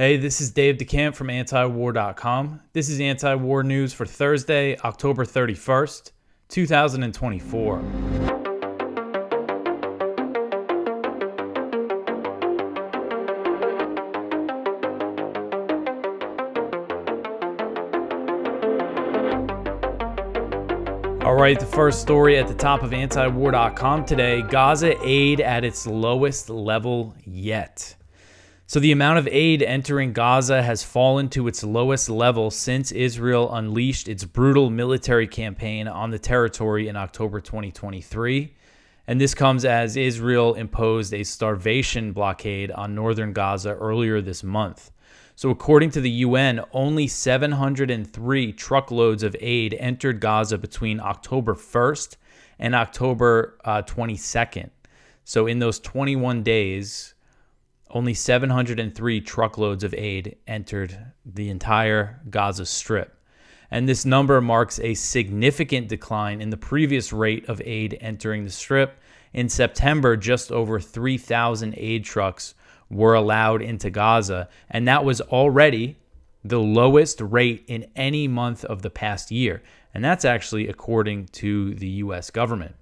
Hey, this is Dave DeCamp from antiwar.com. This is anti-war news for Thursday, October 31st, 2024. All right, the first story at the top of antiwar.com today, Gaza aid at its lowest level yet. So the amount of aid entering Gaza has fallen to its lowest level since Israel unleashed its brutal military campaign on the territory in October 2023. And this comes as Israel imposed a starvation blockade on northern Gaza earlier this month. So according to the UN, only 703 truckloads of aid entered Gaza between October 1st and October 22nd. So in those 21 days, only 703 truckloads of aid entered the entire Gaza Strip. And this number marks a significant decline in the previous rate of aid entering the Strip. In September, just over 3,000 aid trucks were allowed into Gaza, and that was already the lowest rate in any month of the past year. And that's actually according to the U.S. government.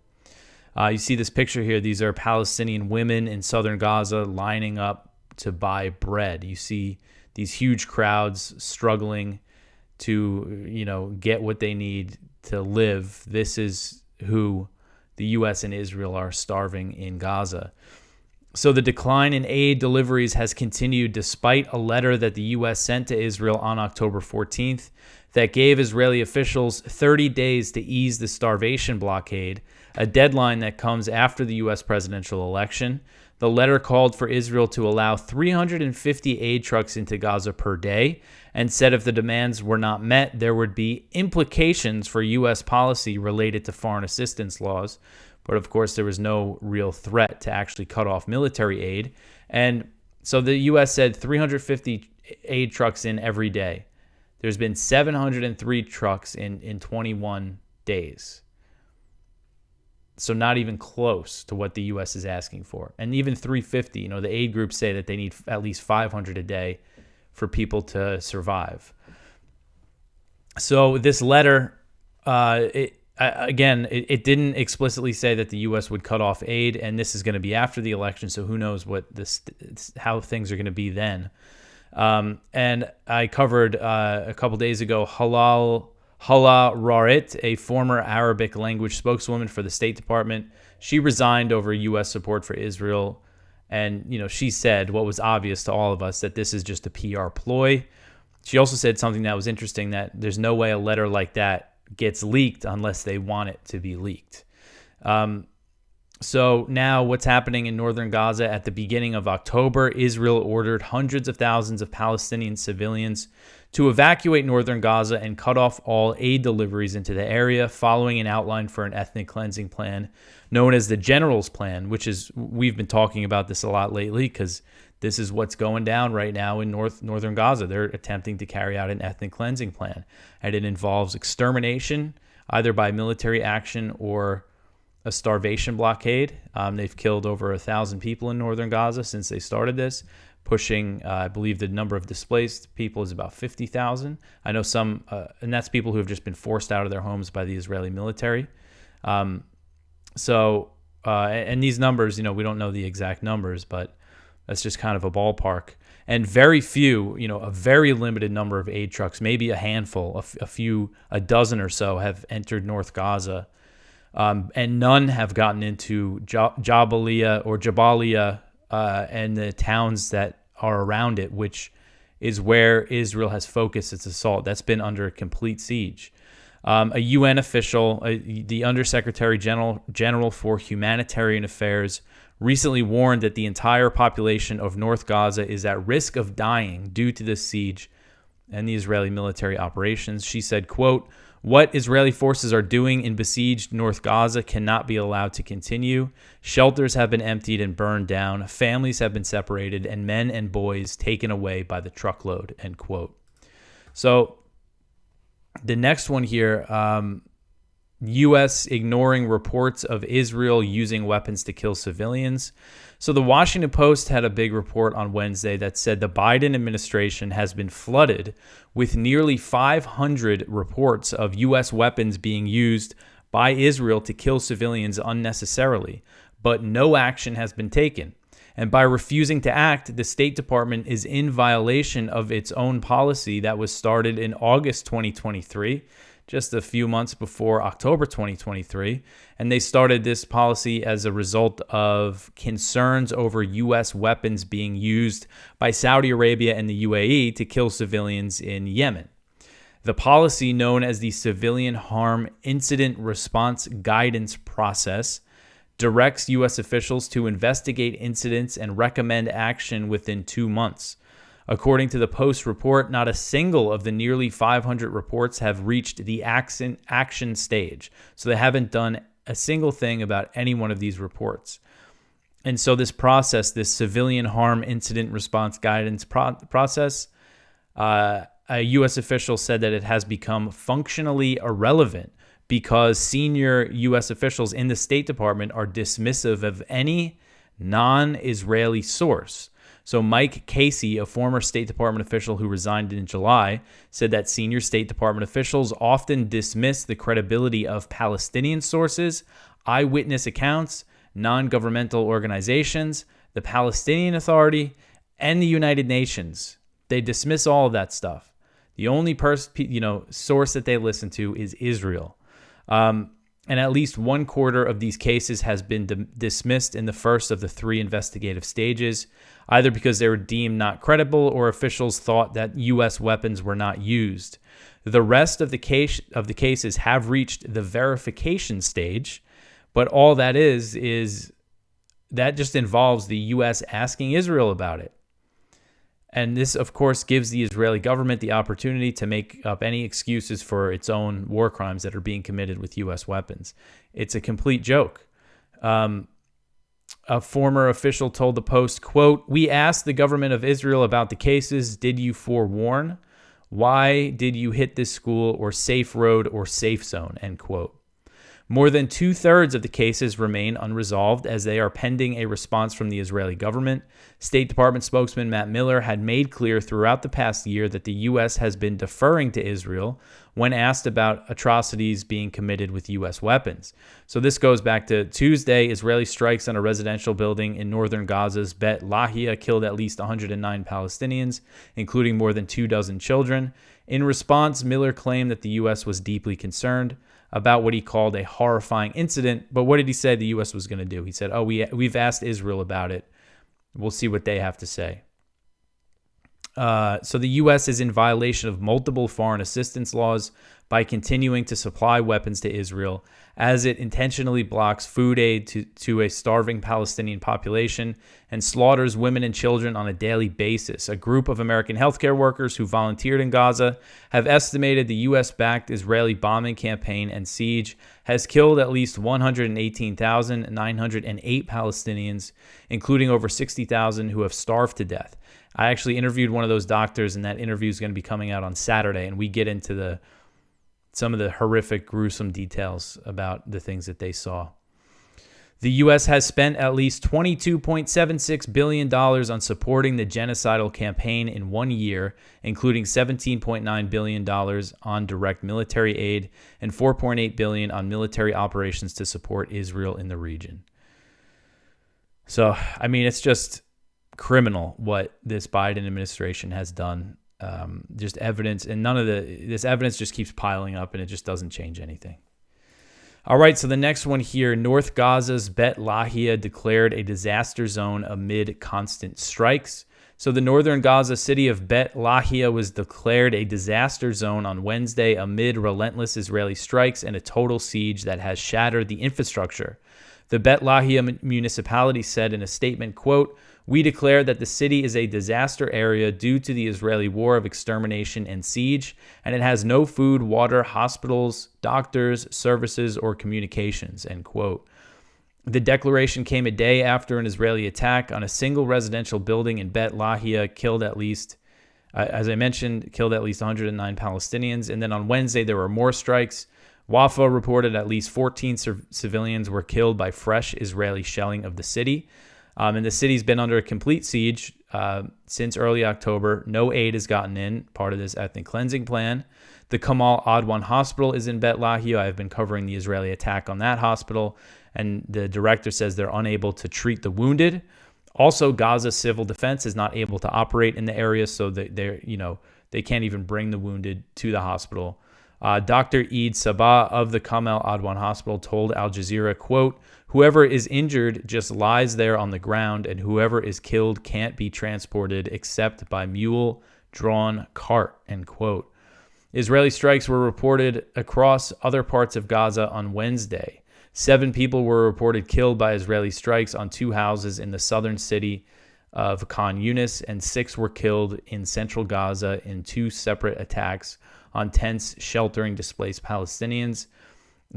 You see this picture here. These are Palestinian women in southern Gaza lining up to buy bread. You see these huge crowds struggling to, get what they need to live. This is who the U.S. and Israel are starving in Gaza. So the decline in aid deliveries has continued despite a letter that the U.S. sent to Israel on October 14th that gave Israeli officials 30 days to ease the starvation blockade, a deadline that comes after the U.S. presidential election. The letter called for Israel to allow 350 aid trucks into Gaza per day and said if the demands were not met, there would be implications for U.S. policy related to foreign assistance laws. But of course, there was no real threat to actually cut off military aid. And so the U.S. said 350 aid trucks in every day. There's been 703 trucks in 21 days. So not even close to what the U.S. is asking for. And even 350, the aid groups say that they need at least 500 a day for people to survive. So this letter, it didn't explicitly say that the U.S. would cut off aid, and this is going to be after the election, so who knows how things are going to be then. And I covered a couple days ago Hala Rarit, a former Arabic language spokeswoman for the State Department. She resigned over U.S. support for Israel, and she said what was obvious to all of us, that this is just a PR ploy. She also said something that was interesting, that there's no way a letter like that gets leaked unless they want it to be leaked. So now what's happening in northern Gaza? At the beginning of October, Israel ordered hundreds of thousands of Palestinian civilians to evacuate northern Gaza and cut off all aid deliveries into the area, following an outline for an ethnic cleansing plan known as the General's Plan, we've been talking about this a lot lately because this is what's going down right now in northern Gaza. They're attempting to carry out an ethnic cleansing plan, and it involves extermination, either by military action or a starvation blockade. They've killed over 1,000 people in northern Gaza since they started this, pushing, I believe the number of displaced people is about 50,000. I know some, and that's people who have just been forced out of their homes by the Israeli military. And these numbers, we don't know the exact numbers, but that's just kind of a ballpark. And very few, a very limited number of aid trucks, maybe a handful, a dozen or so have entered North Gaza. And none have gotten into Jabalia and the towns that are around it, which is where Israel has focused its assault. That's been under complete siege. A UN official, the Undersecretary General for Humanitarian Affairs, recently warned that the entire population of North Gaza is at risk of dying due to this siege and the Israeli military operations. She said, quote, "What Israeli forces are doing in besieged North Gaza cannot be allowed to continue. Shelters have been emptied and burned down. Families have been separated and men and boys taken away by the truckload," end quote. So the next one here, U.S. ignoring reports of Israel using weapons to kill civilians. So the Washington Post had a big report on Wednesday that said the Biden administration has been flooded with nearly 500 reports of U.S. weapons being used by Israel to kill civilians unnecessarily, but no action has been taken. And by refusing to act, the State Department is in violation of its own policy that was started in August 2023, just a few months before October 2023. And they started this policy as a result of concerns over U.S. weapons being used by Saudi Arabia and the UAE to kill civilians in Yemen. The policy, known as the Civilian Harm Incident Response Guidance Process, directs U.S. officials to investigate incidents and recommend action within 2 months. According to the Post report, not a single of the nearly 500 reports have reached the action stage. So they haven't done a single thing about any one of these reports. And so this process, this Civilian Harm Incident Response Guidance process, a U.S. official said that it has become functionally irrelevant because senior U.S. officials in the State Department are dismissive of any non-Israeli source. So Mike Casey, a former State Department official who resigned in July, said that senior State Department officials often dismiss the credibility of Palestinian sources, eyewitness accounts, non-governmental organizations, the Palestinian Authority, and the United Nations. They dismiss all of that stuff. The only source that they listen to is Israel. And at least 1/4 of these cases has been dismissed in the first of the 3 investigative stages, either because they were deemed not credible or officials thought that U.S. weapons were not used. The rest of the cases have reached the verification stage, but all that is that just involves the U.S. asking Israel about it. And this, of course, gives the Israeli government the opportunity to make up any excuses for its own war crimes that are being committed with U.S. weapons. It's a complete joke. A former official told the Post, quote, "We asked the government of Israel about the cases. Did you forewarn? Why did you hit this school or safe road or safe zone?" End quote. More than 2/3 of the cases remain unresolved as they are pending a response from the Israeli government. State Department spokesman Matt Miller had made clear throughout the past year that the U.S. has been deferring to Israel when asked about atrocities being committed with U.S. weapons. So this goes back to Tuesday. Israeli strikes on a residential building in northern Gaza's Beit Lahia killed at least 109 Palestinians, including more than 24 children. In response, Miller claimed that the U.S. was deeply concerned about what he called a horrifying incident. But what did he say the U.S. was going to do? He said, we've asked Israel about it. We'll see what they have to say. So the U.S. is in violation of multiple foreign assistance laws by continuing to supply weapons to Israel, as it intentionally blocks food aid to a starving Palestinian population and slaughters women and children on a daily basis. A group of American healthcare workers who volunteered in Gaza have estimated the U.S.-backed Israeli bombing campaign and siege has killed at least 118,908 Palestinians, including over 60,000 who have starved to death. I actually interviewed one of those doctors, and that interview is going to be coming out on Saturday, and we get into some of the horrific, gruesome details about the things that they saw. The U.S. has spent at least $22.76 billion on supporting the genocidal campaign in 1 year, including $17.9 billion on direct military aid and $4.8 billion on military operations to support Israel in the region. So, I mean, it's just criminal what this Biden administration has done. Just evidence, and this evidence just keeps piling up, and it just doesn't change anything. All right, so the next one here, North Gaza's Beit Lahia declared a disaster zone amid constant strikes. So the northern Gaza city of Beit Lahia was declared a disaster zone on Wednesday amid relentless Israeli strikes and a total siege that has shattered the infrastructure. The Beit Lahia municipality said in a statement, quote, "We declare that the city is a disaster area due to the Israeli war of extermination and siege, and it has no food, water, hospitals, doctors, services, or communications," end quote. The declaration came a day after an Israeli attack on a single residential building in Beit Lahia killed at least 109 Palestinians. And then on Wednesday, there were more strikes, Wafa reported at least 14 civilians were killed by fresh Israeli shelling of the city. And the city's been under a complete siege since early October. No aid has gotten in, part of this ethnic cleansing plan. The Kamal Adwan Hospital is in Beit Lahia. I've been covering the Israeli attack on that hospital, and the director says they're unable to treat the wounded. Also, Gaza civil defense is not able to operate in the area, so that they can't even bring the wounded to the hospital. Dr. Eid Sabah of the Kamal Adwan Hospital told Al Jazeera, quote, "Whoever is injured just lies there on the ground, and whoever is killed can't be transported except by mule-drawn cart," end quote. Israeli strikes were reported across other parts of Gaza on Wednesday. 7 people were reported killed by Israeli strikes on 2 houses in the southern city of Khan Yunis, and 6 were killed in central Gaza in 2 separate attacks on tents sheltering displaced Palestinians.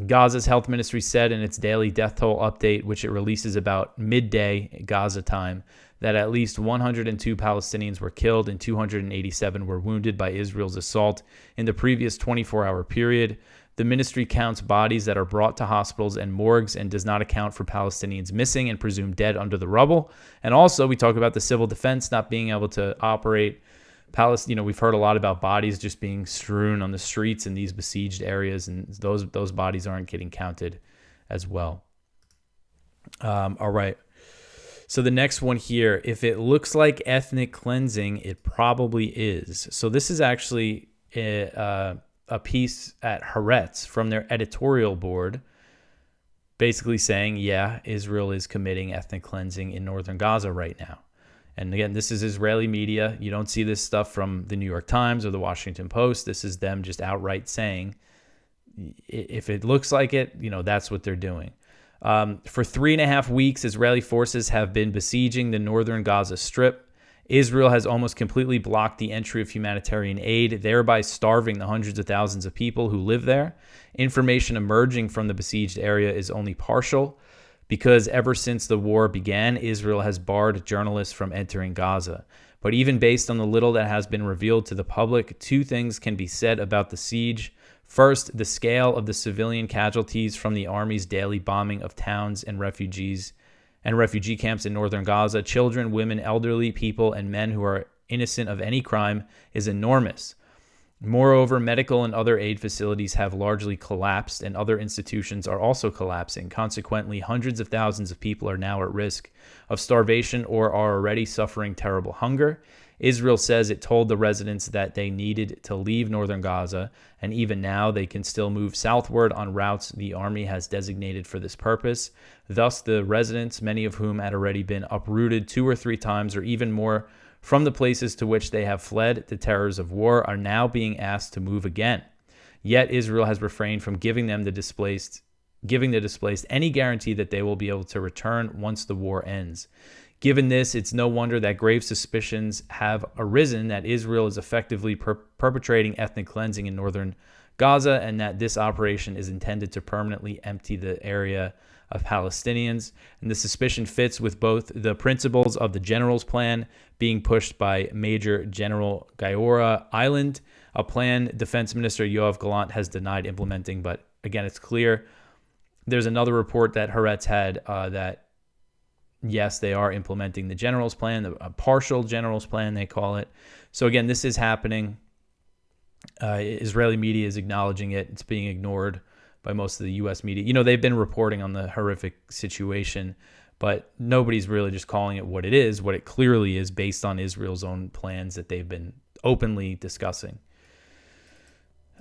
Gaza's health ministry said in its daily death toll update, which it releases about midday Gaza time, that at least 102 Palestinians were killed and 287 were wounded by Israel's assault in the previous 24-hour period. The ministry counts bodies that are brought to hospitals and morgues and does not account for Palestinians missing and presumed dead under the rubble. And also, we talk about the civil defense not being able to operate. We've heard a lot about bodies just being strewn on the streets in these besieged areas, and those bodies aren't getting counted as well. All right. So the next one here, if it looks like ethnic cleansing, it probably is. So this is actually a piece at Haaretz from their editorial board, basically saying, yeah, Israel is committing ethnic cleansing in northern Gaza right now. And again, this is Israeli media. You don't see this stuff from the New York Times or the Washington Post. This is them just outright saying, if it looks like it, that's what they're doing. For 3.5 weeks, Israeli forces have been besieging the northern Gaza Strip. Israel has almost completely blocked the entry of humanitarian aid, thereby starving the hundreds of thousands of people who live there. Information emerging from the besieged area is only partial, because ever since the war began, Israel has barred journalists from entering Gaza. But even based on the little that has been revealed to the public, 2 things can be said about the siege. First, the scale of the civilian casualties from the army's daily bombing of towns and refugee camps in northern Gaza, children, women, elderly people, and men who are innocent of any crime, is enormous. Moreover, medical and other aid facilities have largely collapsed, and other institutions are also collapsing. Consequently, hundreds of thousands of people are now at risk of starvation or are already suffering terrible hunger. Israel says it told the residents that they needed to leave northern Gaza, and even now they can still move southward on routes the army has designated for this purpose. Thus, the residents, many of whom had already been uprooted 2 or 3 times or even more from the places to which they have fled the terrors of war, are now being asked to move again. Yet Israel has refrained from giving the displaced any guarantee that they will be able to return once the war ends. Given this, it's no wonder that grave suspicions have arisen that Israel is effectively perpetrating ethnic cleansing in northern Gaza, and that this operation is intended to permanently empty the area of Palestinians. And the suspicion fits with both the principles of the General's Plan being pushed by Major General Giora Island, a plan Defense Minister Yoav Gallant has denied implementing. But again, it's clear. There's another report that Haaretz had that, yes, they are implementing the General's Plan, a partial General's Plan, they call it. So again, this is happening. Israeli media is acknowledging it. It's being ignored by most of the U.S. media. They've been reporting on the horrific situation, but nobody's really just calling it what it clearly is, based on Israel's own plans that they've been openly discussing.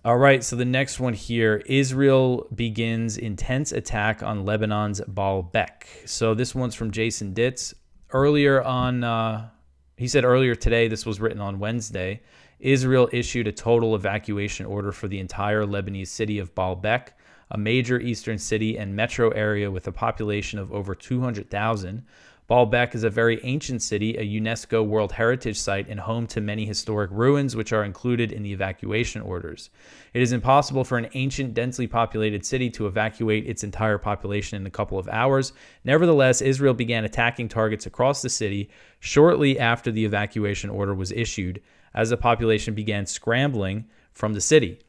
All right, so the next one here, Israel begins intense attack on Lebanon's Baalbek. So this one's from Jason Ditz. He said earlier today, this was written on Wednesday, Israel issued a total evacuation order for the entire Lebanese city of Baalbek, a major eastern city and metro area with a population of over 200,000. Baalbek is a very ancient city, a UNESCO World Heritage Site, and home to many historic ruins, which are included in the evacuation orders. It is impossible for an ancient, densely populated city to evacuate its entire population in a couple of hours. Nevertheless, Israel began attacking targets across the city shortly after the evacuation order was issued, as the population began scrambling from the city.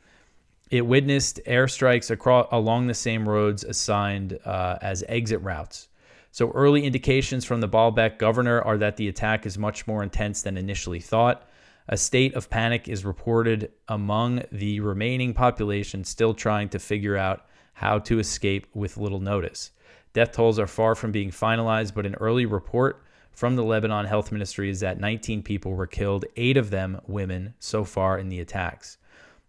It witnessed airstrikes along the same roads assigned as exit routes. So early indications from the Baalbek governor are that the attack is much more intense than initially thought. A state of panic is reported among the remaining population still trying to figure out how to escape with little notice. Death tolls are far from being finalized, but an early report from the Lebanon Health Ministry is that 19 people were killed, 8 of them women, so far in the attacks.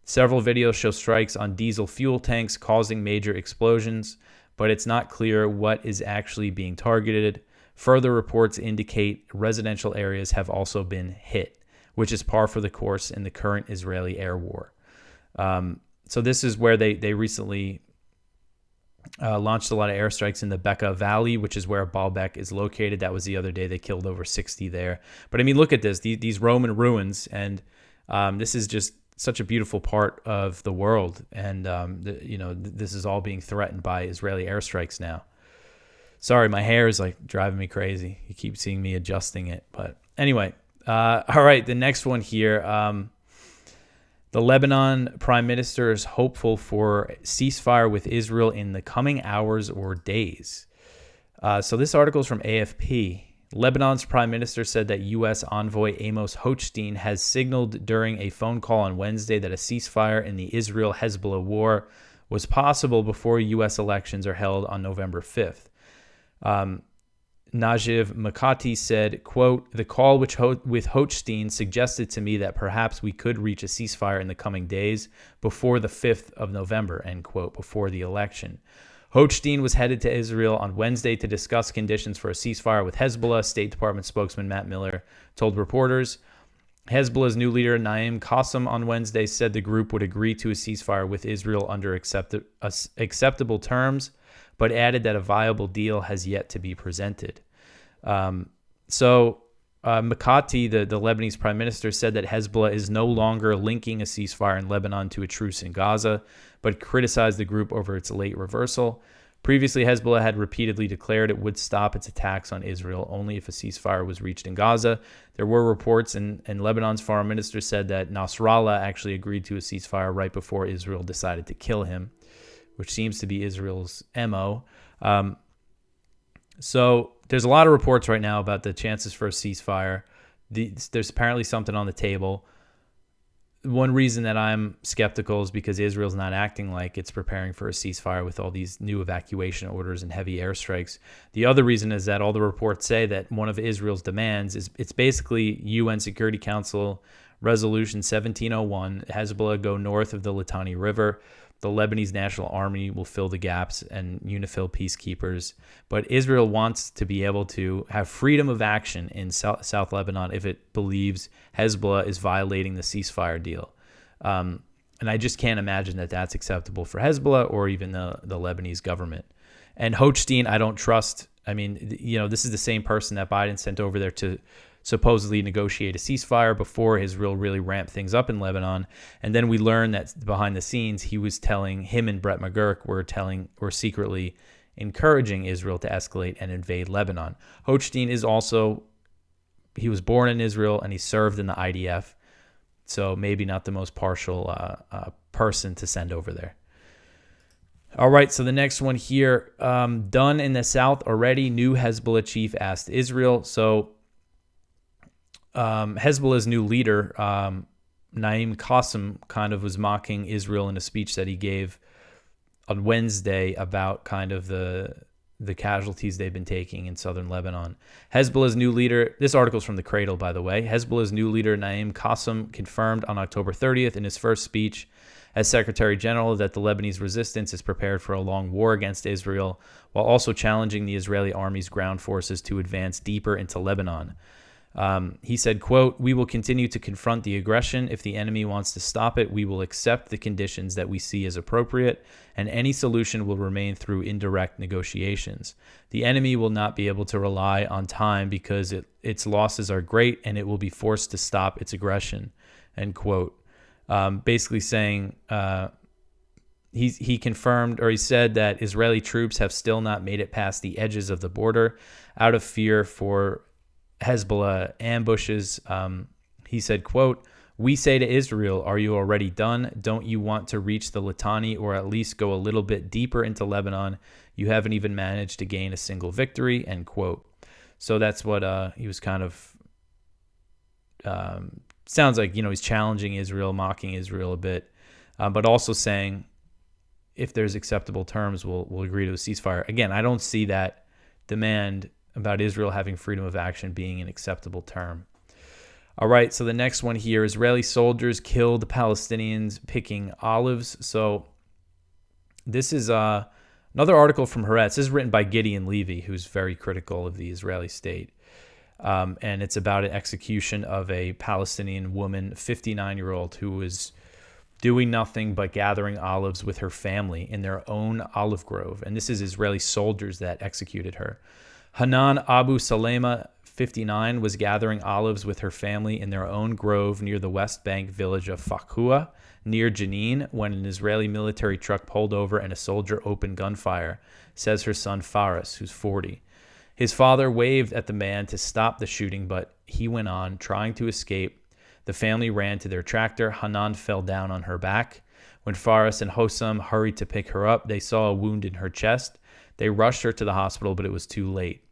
Several videos show strikes on diesel fuel tanks causing major explosions, but it's not clear what is actually being targeted. Further reports indicate residential areas have also been hit, which is par for the course in the current Israeli air war. So this is where they recently launched a lot of airstrikes in the Bekaa Valley, which is where Baalbek is located. That was the other day. They killed over 60 there. But I mean, look at this, these Roman ruins, and this is just such a beautiful part of the world. And, this is all being threatened by Israeli airstrikes now. Sorry, my hair is like driving me crazy. You keep seeing me adjusting it. But anyway, all right, the next one here. The Lebanon prime minister is hopeful for ceasefire with Israel in the coming hours or days. So this article is from AFP. Lebanon's prime minister said that U.S. envoy Amos Hochstein has signaled during a phone call on Wednesday that a ceasefire in the Israel-Hezbollah war was possible before U.S. elections are held on November 5th. Najiv Makati said, quote, "The call with Hochstein suggested to me that perhaps we could reach a ceasefire in the coming days before the 5th of November, end quote, before the election. Hochstein was headed to Israel on Wednesday to discuss conditions for a ceasefire with Hezbollah, State Department spokesman Matt Miller told reporters. Hezbollah's new leader, Naim Qassem, on Wednesday said the group would agree to a ceasefire with Israel under acceptable terms, but added that a viable deal has yet to be presented. Makati, the Lebanese prime minister, said that Hezbollah is no longer linking a ceasefire in Lebanon to a truce in Gaza, but criticized the group over its late reversal. Previously, Hezbollah had repeatedly declared it would stop its attacks on Israel only if a ceasefire was reached in Gaza. There were reports, and Lebanon's foreign minister said that Nasrallah actually agreed to a ceasefire right before Israel decided to kill him, which seems to be Israel's MO. So there's a lot of reports right now about the chances for a ceasefire. There's apparently something on the table. One reason that I'm skeptical is because Israel's not acting like it's preparing for a ceasefire with all these new evacuation orders and heavy airstrikes. The other reason is that all the reports say that one of Israel's demands is it's basically UN Security Council Resolution 1701. Hezbollah go north of the Litani River. The Lebanese National Army will fill the gaps and UNIFIL peacekeepers. But Israel wants to be able to have freedom of action in South Lebanon if it believes Hezbollah is violating the ceasefire deal. And I just can't imagine that that's acceptable for Hezbollah or even the Lebanese government. And Hochstein, I don't trust. I mean, this is the same person that Biden sent over there to supposedly negotiate a ceasefire before Israel really ramped things up in Lebanon. And then we learned that behind the scenes, him and Brett McGurk were secretly encouraging Israel to escalate and invade Lebanon. Hochstein he was born in Israel and he served in the IDF. So maybe not the most partial person to send over there. All right, so the next one here, done in the south already, new Hezbollah chief asked Israel. So Hezbollah's new leader, Naim Qassem, kind of was mocking Israel in a speech that he gave on Wednesday about kind of the casualties they've been taking in southern Lebanon. Hezbollah's new leader, this article's from The Cradle, by the way. Hezbollah's new leader, Naim Qassem, confirmed on October 30th in his first speech as Secretary General that the Lebanese resistance is prepared for a long war against Israel, while also challenging the Israeli army's ground forces to advance deeper into Lebanon. He said, quote, "We will continue to confront the aggression. If the enemy wants to stop it, we will accept the conditions that we see as appropriate, and any solution will remain through indirect negotiations. The enemy will not be able to rely on time because its losses are great, and it will be forced to stop its aggression," end quote. Basically saying he confirmed, or he said, that Israeli troops have still not made it past the edges of the border out of fear for Hezbollah ambushes. He said, quote, We say to Israel, are you already done? Don't you want to reach the Litani or at least go a little bit deeper into Lebanon? You haven't even managed to gain a single victory, end quote. So that's what he was kind of, sounds like, he's challenging Israel, mocking Israel a bit, but also saying if there's acceptable terms, we'll agree to a ceasefire. Again, I don't see that demand about Israel having freedom of action being an acceptable term. All right, so the next one here, Israeli soldiers killed Palestinians picking olives. So this is another article from Haaretz. This is written by Gideon Levy, who's very critical of the Israeli state. And it's about an execution of a Palestinian woman, 59-year-old, who was doing nothing but gathering olives with her family in their own olive grove. And this is Israeli soldiers that executed her. Hanan Abu Salema, 59, was gathering olives with her family in their own grove near the West Bank village of Fakua, near Jenin, when an Israeli military truck pulled over and a soldier opened gunfire, says her son Faris, who's 40. His father waved at the man to stop the shooting, but he went on, trying to escape. The family ran to their tractor. Hanan fell down on her back. When Faris and Hossam hurried to pick her up, they saw a wound in her chest. They rushed her to the hospital, but it was too late.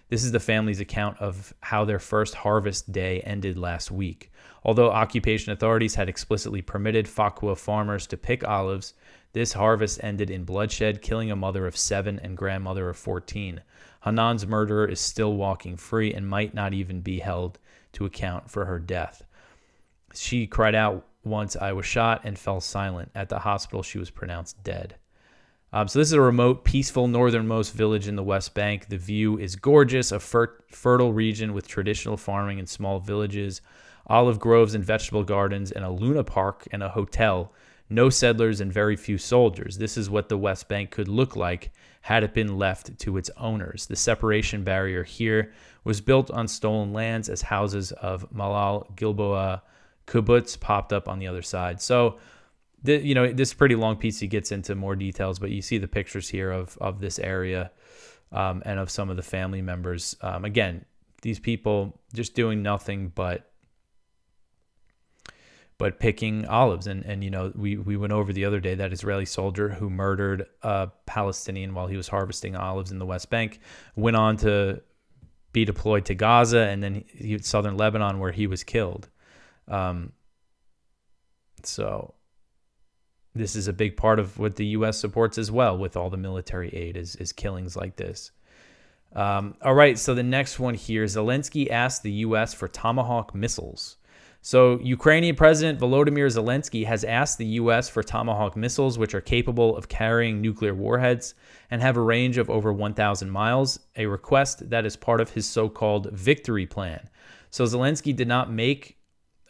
This is the family's account of how their first harvest day ended last week. Although occupation authorities had explicitly permitted Fakua farmers to pick olives, this harvest ended in bloodshed, killing a mother of 7 and grandmother of 14. Hanan's murderer is still walking free and might not even be held to account for her death. She cried out once, I was shot, and fell silent. At the hospital, she was pronounced dead. So this is a remote, peaceful, northernmost village in the West Bank. The view is gorgeous, a fertile region with traditional farming and small villages, olive groves and vegetable gardens, and a Luna Park and a hotel. No settlers and very few soldiers. This is what the West Bank could look like had it been left to its owners. The separation barrier here was built on stolen lands as houses of Malal Gilboa kibbutz popped up on the other side. So, this pretty long piece, he gets into more details, but you see the pictures here of this area and of some of the family members. Again, these people just doing nothing but picking olives. And we went over the other day that Israeli soldier who murdered a Palestinian while he was harvesting olives in the West Bank went on to be deployed to Gaza and then southern Lebanon, where he was killed. So this is a big part of what the U.S. supports as well with all the military aid is killings like this. All right, so the next one here, Zelensky asked the U.S. for Tomahawk missiles. So Ukrainian President Volodymyr Zelensky has asked the U.S. for Tomahawk missiles, which are capable of carrying nuclear warheads and have a range of over 1,000 miles, a request that is part of his so-called victory plan. So Zelensky did not make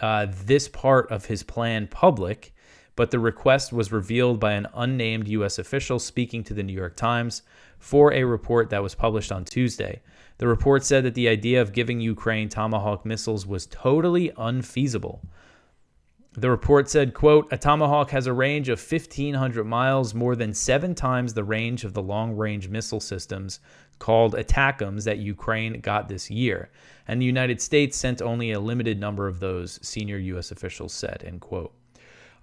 this part of his plan public, but the request was revealed by an unnamed U.S. official speaking to the New York Times for a report that was published on Tuesday. The report said that the idea of giving Ukraine Tomahawk missiles was totally unfeasible. The report said, quote, a Tomahawk has a range of 1,500 miles, more than 7 times the range of the long-range missile systems called ATACMS that Ukraine got this year. And the United States sent only a limited number of those, senior U.S. officials said, end quote.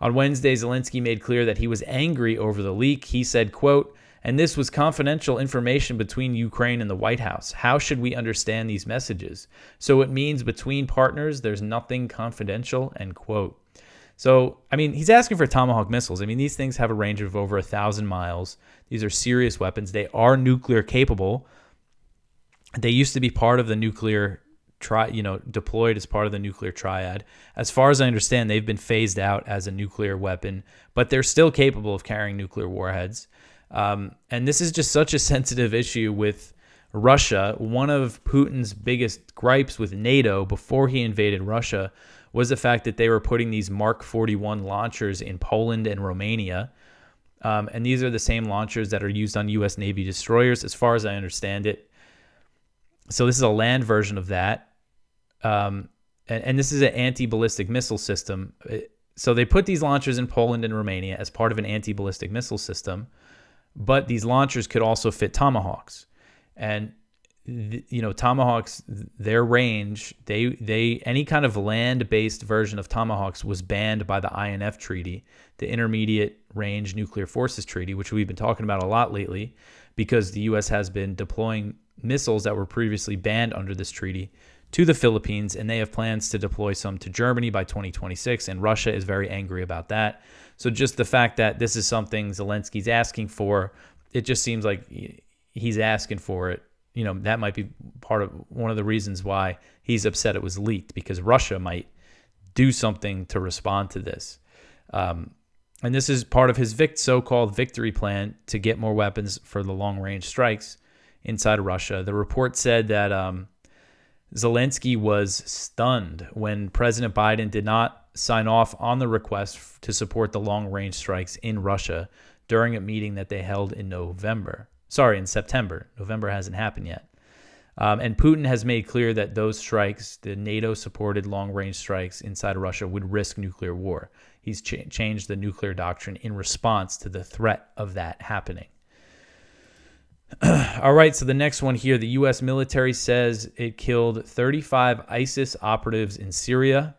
On Wednesday, Zelensky made clear that he was angry over the leak. He said, quote, and this was confidential information between Ukraine and the White House. How should we understand these messages? So it means between partners, there's nothing confidential, end quote. So, he's asking for Tomahawk missiles. These things have a range of over 1,000 miles. These are serious weapons. They are nuclear capable. They used to be part of the nuclear deployed as part of the nuclear triad. As far as I understand, they've been phased out as a nuclear weapon, but they're still capable of carrying nuclear warheads. And this is just such a sensitive issue with Russia. One of Putin's biggest gripes with NATO before he invaded Russia was the fact that they were putting these Mark 41 launchers in Poland and Romania. And these are the same launchers that are used on U.S. Navy destroyers, as far as I understand it. So this is a land version of that. And this is an anti-ballistic missile system. So they put these launchers in Poland and Romania as part of an anti-ballistic missile system. But these launchers could also fit Tomahawks. And Tomahawks, their range, they any kind of land-based version of Tomahawks was banned by the INF Treaty, the Intermediate Range Nuclear Forces Treaty, which we've been talking about a lot lately, because the U.S. has been deploying missiles that were previously banned under this treaty to the Philippines, and they have plans to deploy some to Germany by 2026, and Russia is very angry about that. So just the fact that this is something Zelensky's asking for, it just seems like he's asking for it. That might be one of the reasons why he's upset it was leaked, because Russia might do something to respond to this. And this is part of his so-called victory plan to get more weapons for the long-range strikes inside of Russia. The report said that Zelensky was stunned when President Biden did not sign off on the request to support the long-range strikes in Russia during a meeting that they held in September. November hasn't happened yet. And Putin has made clear that those strikes, the NATO-supported long-range strikes inside of Russia, would risk nuclear war. He's changed the nuclear doctrine in response to the threat of that happening. All right, so the next one here, the U.S. military says it killed 35 ISIS operatives in Syria.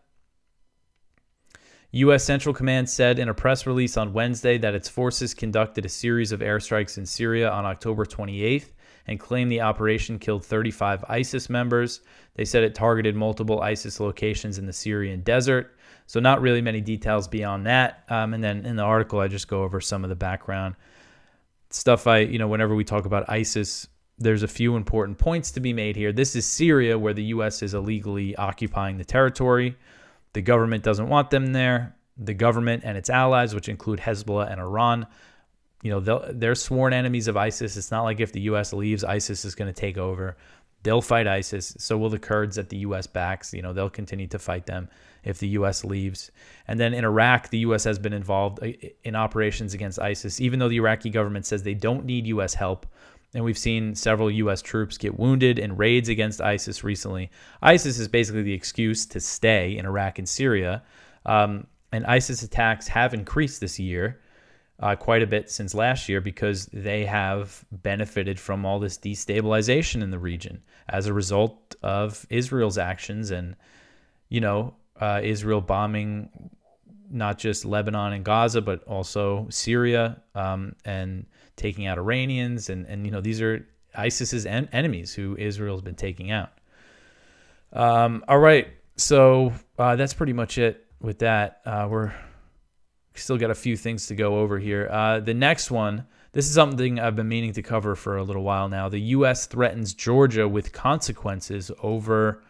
U.S. Central Command said in a press release on Wednesday that its forces conducted a series of airstrikes in Syria on October 28th and claimed the operation killed 35 ISIS members. They said it targeted multiple ISIS locations in the Syrian desert. So not really many details beyond that. And then in the article, I just go over some of the background stuff. Whenever we talk about ISIS, there's a few important points to be made here. This is Syria, where the U.S. is illegally occupying the territory. The government doesn't want them there. The government and its allies, which include Hezbollah and Iran, they're sworn enemies of ISIS. It's not like if the U.S. leaves, ISIS is going to take over. They'll fight ISIS. So will the Kurds that the U.S. backs. They'll continue to fight them if the U.S. leaves. And then in Iraq, the U.S. has been involved in operations against ISIS, even though the Iraqi government says they don't need U.S. help. And we've seen several U.S. troops get wounded in raids against ISIS recently. ISIS is basically the excuse to stay in Iraq and Syria. And ISIS attacks have increased this year quite a bit since last year, because they have benefited from all this destabilization in the region as a result of Israel's actions and, Israel bombing not just Lebanon and Gaza, but also Syria, and taking out Iranians. And these are ISIS's enemies who Israel's been taking out. All right. So that's pretty much it with that. We're still got a few things to go over here. The next one, this is something I've been meaning to cover for a little while now. The U.S. threatens Georgia with consequences over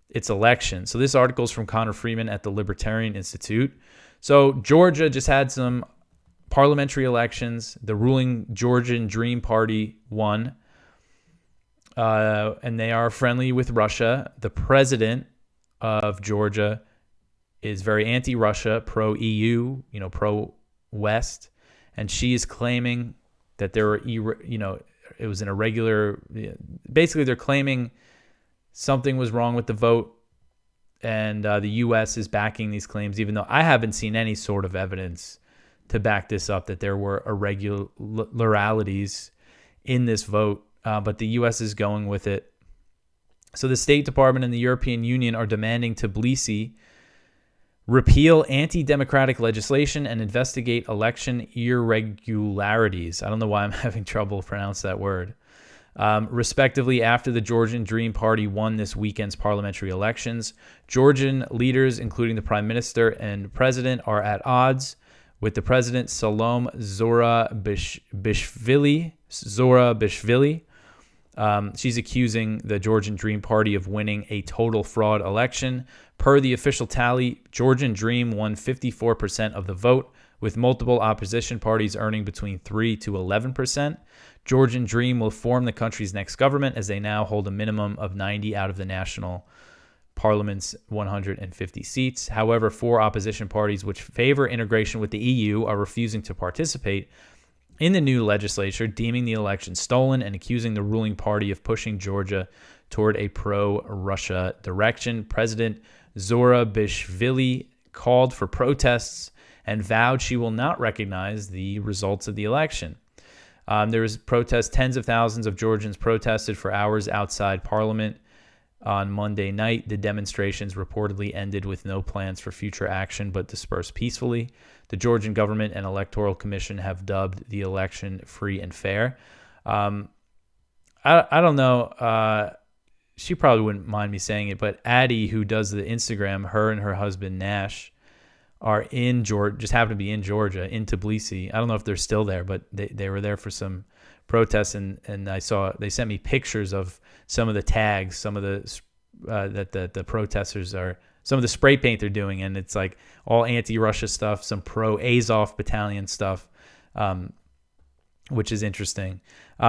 its election. So this article is from Connor Freeman at the Libertarian Institute. So Georgia just had some parliamentary elections. The ruling Georgian Dream Party won, and they are friendly with Russia. The president of Georgia is very anti-Russia, pro-EU, pro-West, and she is claiming that there were, it was an irregular. Basically, they're claiming something was wrong with the vote, and the U.S. is backing these claims, even though I haven't seen any sort of evidence to back this up, that there were irregularities in this vote, but the U.S. is going with it. So the State Department and the European Union are demanding Tbilisi repeal anti-democratic legislation and investigate election irregularities. I don't know why I'm having trouble pronouncing that word. Respectively, after the Georgian Dream Party won this weekend's parliamentary elections, Georgian leaders, including the prime minister and president, are at odds with the president, Salom Zorabishvili. She's accusing the Georgian Dream Party of winning a total fraud election. Per the official tally, Georgian Dream won 54% of the vote, with multiple opposition parties earning between 3 to 11%. Georgian Dream will form the country's next government, as they now hold a minimum of 90 out of the national parliament's 150 seats. However, 4 opposition parties which favor integration with the EU are refusing to participate in the new legislature, deeming the election stolen and accusing the ruling party of pushing Georgia toward a pro-Russia direction. President Zorabishvili called for protests and vowed she will not recognize the results of the election. There was protests. Tens of thousands of Georgians protested for hours outside Parliament on Monday night. The demonstrations reportedly ended with no plans for future action but dispersed peacefully. The Georgian government and Electoral Commission have dubbed the election free and fair. I don't know. She probably wouldn't mind me saying it, but Addie, who does the Instagram, her and her husband Nash are in Georgia, just happen to be in Georgia, in Tbilisi. I don't know if they're still there, but they were there for some protests, and I saw they sent me pictures of some of the tags, some of the that the protesters are, some of the spray paint they're doing, and it's like all anti-Russia stuff, some pro-Azov battalion stuff, which is interesting.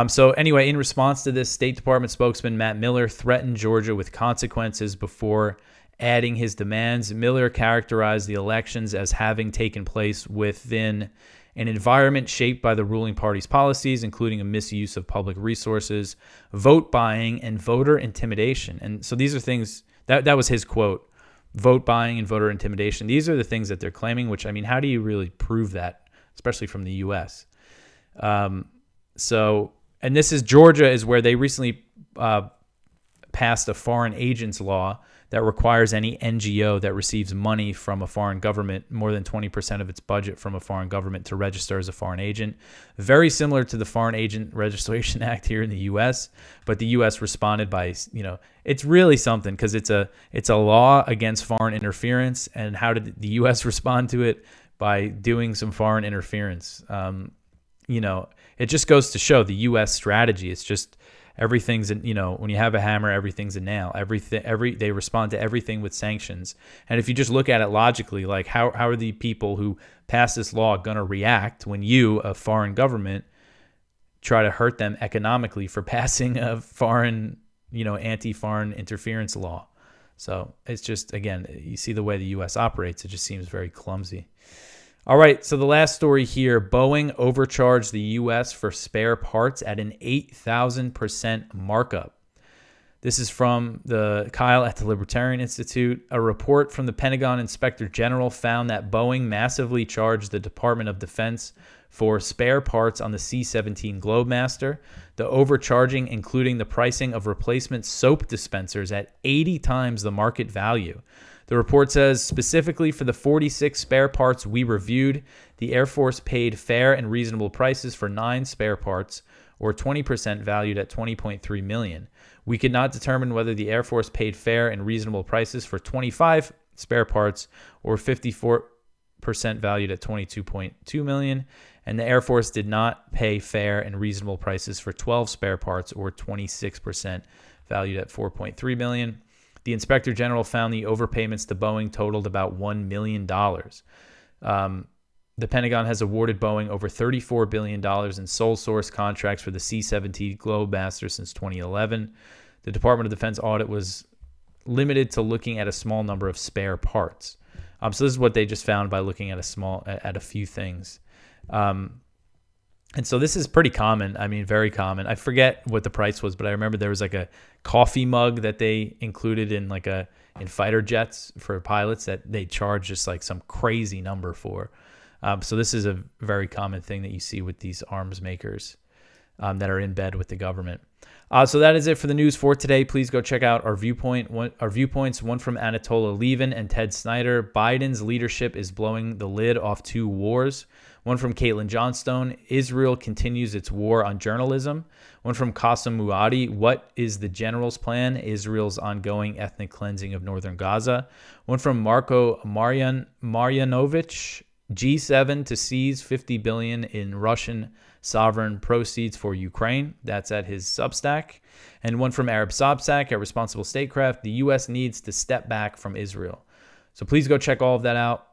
So anyway, in response to this, State Department spokesman Matt Miller threatened Georgia with consequences before adding his demands. Miller characterized the elections as having taken place within an environment shaped by the ruling party's policies, including a misuse of public resources, vote buying, and voter intimidation. And so these are things, that was his quote, vote buying and voter intimidation. These are the things that they're claiming, which, I mean, how do you really prove that, especially from the U.S.? And this is Georgia, is where they recently passed a foreign agents law that requires any NGO that receives money from a foreign government, more than 20% of its budget from a foreign government, to register as a foreign agent. Very similar to the Foreign Agent Registration Act here in the U.S., but the U.S. responded by, it's really something, because it's a law against foreign interference. And how did the U.S. respond to it? By doing some foreign interference. It just goes to show the U.S. strategy. It's just everything's, when you have a hammer, everything's a nail. They respond to everything with sanctions. And if you just look at it logically, like how are the people who pass this law going to react when you, a foreign government, try to hurt them economically for passing a foreign, anti-foreign interference law? So it's just, again, you see the way the U.S. operates. It just seems very clumsy. All right, so the last story here, Boeing overcharged the U.S. for spare parts at an 8,000% markup. This is from Kyle at the Libertarian Institute. A report from the Pentagon Inspector General found that Boeing massively charged the Department of Defense for spare parts on the C-17 Globemaster, the overcharging including the pricing of replacement soap dispensers at 80 times the market value. The report says, specifically for the 46 spare parts we reviewed, the Air Force paid fair and reasonable prices for 9 spare parts, or 20% valued at $20.3 million. We could not determine whether the Air Force paid fair and reasonable prices for 25 spare parts, or 54% valued at $22.2 million, and the Air Force did not pay fair and reasonable prices for 12 spare parts, or 26% valued at $4.3 million. The Inspector General found the overpayments to Boeing totaled about $1 million. The Pentagon has awarded Boeing over $34 billion in sole source contracts for the C-17 Globemaster since 2011. The Department of Defense audit was limited to looking at a small number of spare parts. So this is what they just found by looking at a few things. And so this is pretty common. I mean, very common. I forget what the price was, but I remember there was like a coffee mug that they included in fighter jets for pilots that they charge just like some crazy number for. So this is a very common thing that you see with these arms makers that are in bed with the government. So that is it for the news for today. Please go check out our viewpoints, one from Anatola Levin and Ted Snyder. Biden's leadership is blowing the lid off 2 wars. One from Caitlin Johnstone, Israel continues its war on journalism. One from Qasim Muadi, what is the general's plan? Israel's ongoing ethnic cleansing of northern Gaza. One from Marko Marjanovic, G7 to seize $50 billion in Russian sovereign proceeds for Ukraine. That's at his Substack. And one from Arab Substack at Responsible Statecraft, the U.S. needs to step back from Israel. So please go check all of that out.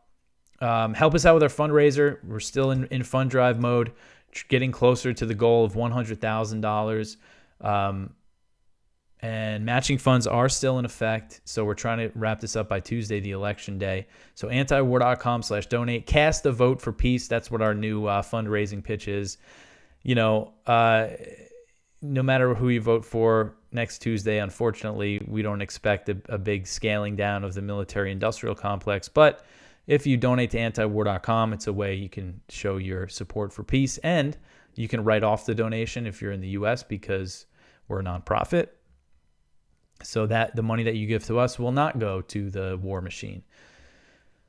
Help us out with our fundraiser. We're still in fund drive mode, getting closer to the goal of $100,000. And matching funds are still in effect. So we're trying to wrap this up by Tuesday, the election day. So antiwar.com/donate. Cast a vote for peace. That's what our new fundraising pitch is. No matter who you vote for next Tuesday, unfortunately, we don't expect a big scaling down of the military-industrial complex. But if you donate to antiwar.com, it's a way you can show your support for peace and You can write off the donation if you're in the U.S. because we're a nonprofit. So that the money that you give to us will not go to the war machine.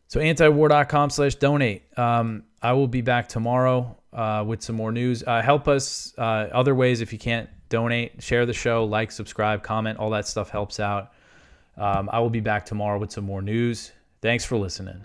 So antiwar.com/donate. I will be back tomorrow with some more news. Help us other ways if you can't donate. Share the show, like, subscribe, comment. All that stuff helps out. I will be back tomorrow with some more news. Thanks for listening.